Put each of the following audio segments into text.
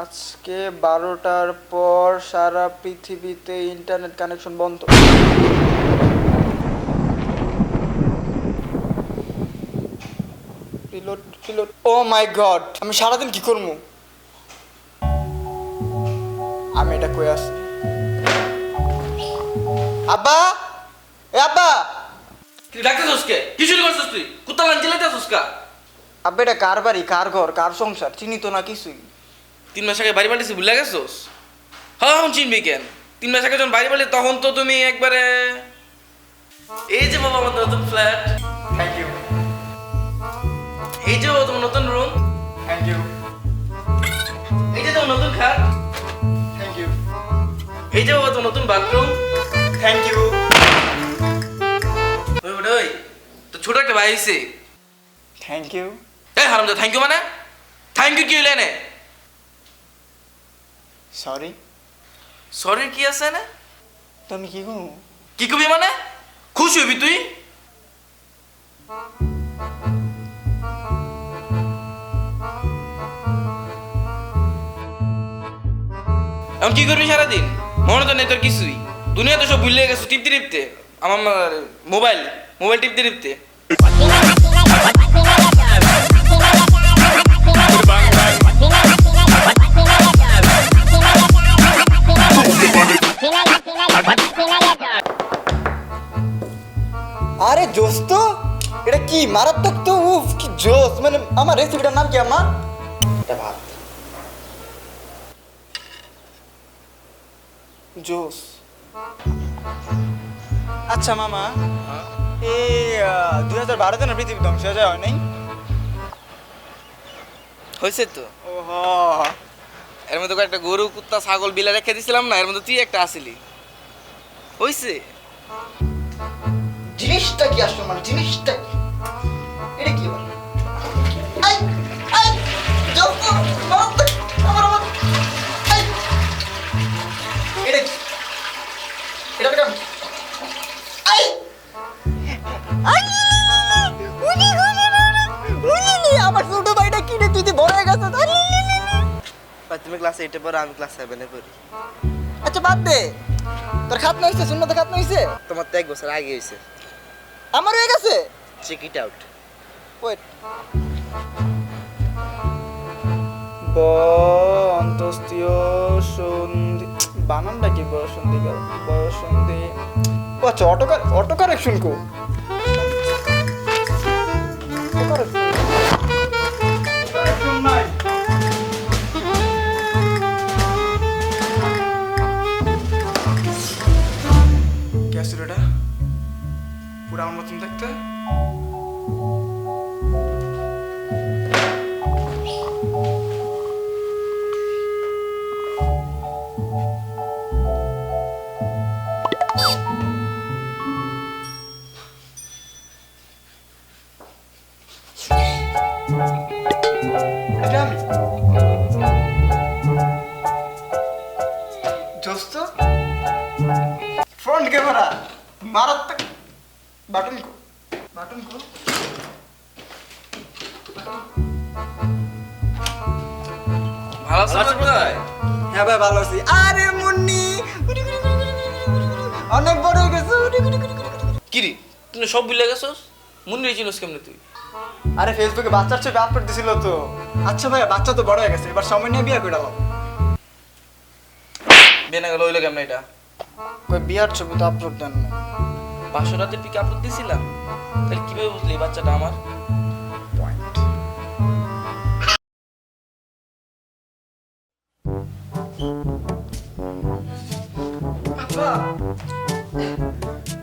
আজকে 12টার পর সারা পৃথিবীতে ইন্টারনেট কানেকশন বন্ধ। Reload reload. Oh my god, আমি সারাদিন কি করবো? আমি এটা কই আছি? আব্বা, এ আব্বা। তুই ডাকতেছস কে? কি শুরু করছিস তুই? কুত্তা লান চিল্লাইতেছস কা? আব্বা, এটা কার বাড়ি, কার ঘর, কার সংসার চিনি তো না কিছুই। 3 মাস আগে বাড়ি বাড়িতে ভুলে গেছস? হ্যাঁ এখন চিনবি কেন? 3 মাস আগে যখন বাড়ি বাড়ি তখন তো তুমি একবারে এই যে বাবা আমাদের নতুন ফ্ল্যাট, থ্যাংক ইউ, এই যে বাবা তোমার নতুন রুম, থ্যাংক ইউ, এই যে তোমার নতুন খাট, থ্যাংক ইউ, এই যে বাবা তোমার নতুন বাথরুম। Thank you. ওই ওটা ওই তো ছোট একটা ভাই হইছে। Thank you. এই হারামজাদা থ্যাংক ইউ মানে? থ্যাংক ইউ কি হইলে না? সরি। সরি কি আছে না? তুমি কি গো? কি কবি মানে? খুশি হবি তুই? এখন কি করবি সারাদিন? মনে তো নেই তোর কিছুই। দুনিয়া তো সব ভুলে গেছো টিপতে টিপতে। আমার মোবাইল মোবাইল টিপতে টিপতে। আরে জোস তো, এটা কি মারাত্মক তো, উফ কি জোস। মানে আমার রেসিপিটার নাম কি আম্মা? এটা ভাত জোস। আচ্ছা মামা, এই 2012-তে না পৃথিবী ধ্বংস হয়ে যায়, হয় নাই? হয়েছে তো। ওহ, এর মধ্যে একটা গরু কুত্তা ছাগল বিলা রেখে দিছিলাম না, এর মধ্যে তুই একটা আসিলি। হয়েছে। জিনিসটা কি আসলে, মানে জিনিসটা কি? এটা কি বলে? আই আই জোস তো মারাত্মক, আমার আই। এটা কি? এটা বেটা আই আই উনি উনি আমার ছোট ভাইটা কিনে তুই বড় হয়ে গেছে। ভাই তুমি ক্লাস 8 এ পড়ো, আমি ক্লাস 7 এ পড়ি। আচ্ছা বাদ দে, তোর খাতনা হয়েছে, শূন্যতে খাতনা হয়েছে? তোমার তো 1 বছর আগে হয়েছে। আমার হয়ে গেছে। Check it out. ওয়েট, অন্তস্তীয় সন্ধি, বানানটা কি? বয়সন্ধি, বয়সন্ধি। ও আচ্ছা, অটো কারেকশন কো? ক্যাসেটটা পুরো আমার মতন দেখতে। এটা আমি দোস্ত, ফ্রন্ট ক্যামেরা মারাত্মক। বাটন কো, বাটন কো। ভালো আছো ভাই? হ্যাঁ ভাই ভালো আছি। আরে মুন্নি অনেক বড় হয়ে গেছে। কি রে তুই সব ভুলে গেছস? মনে রেছিস কেমনে তুই? আরে ফেসবুকে বাচ্চার ছবি আপলোড দিছিল তো। আচ্ছা ভাই, বাচ্চা তো বড় হয়ে গেছে, এবার সময় নিয়ে বিয়ে করে দাও। বিয়ে না গেল হইলো কেমনে এটা? কই বিয়ার ছবি তো আপলোড দেন না। 500 রাতে পিক আপলোড দিছিলাম, তাহলে কিভাবে বুঝলি এই বাচ্চাটা আমার? পয়েন্ট।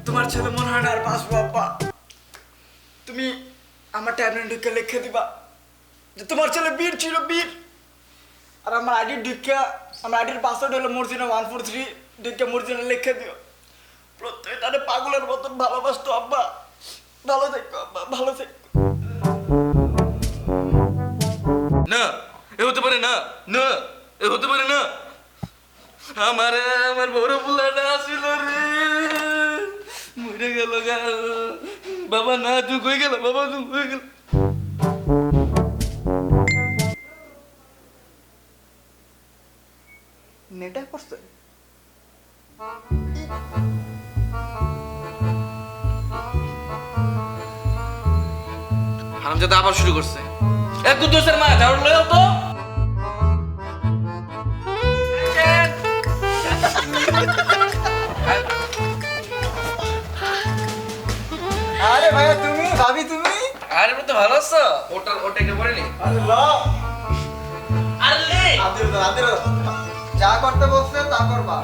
তোমার ছেলে মনে হয় না আর বাঁচবো আব্বা। তুমি আমার ট্যাবলেট ঢুকে লিখে দিবা যে তোমার ছেলে বীর ছিল, বীর। আর আমার আইডির ঢুকা, আমার আইডির পাসওয়ার্ড হলো মর্জিনা 143, ঢুকে মর্জিনা লিখে দিও। প্রত্যেক তাদের পাগলের মতন ভালোবাসতো আব্বা। ভালো থেকো আব্বা, ভালো থেকো। না এ হতে পারে না, না এ হতে পারে না। আমার বড় পোলাটা আসিল রে, মরে গেল গা। বাবা না তুই কই গেল, বাবা তুই কই গেল। নেটা করছে হারামজাদা আবার শুরু করছে। এ কুদ্দুসের মা ঝাড়ু লও তো। আরে ভাইয়া তুমি ভাবি তুমি আরে তো ভালো আছো? ওটা একটু পরে নি। আরে ল আরে আদির যা করতে বলছে তা করবা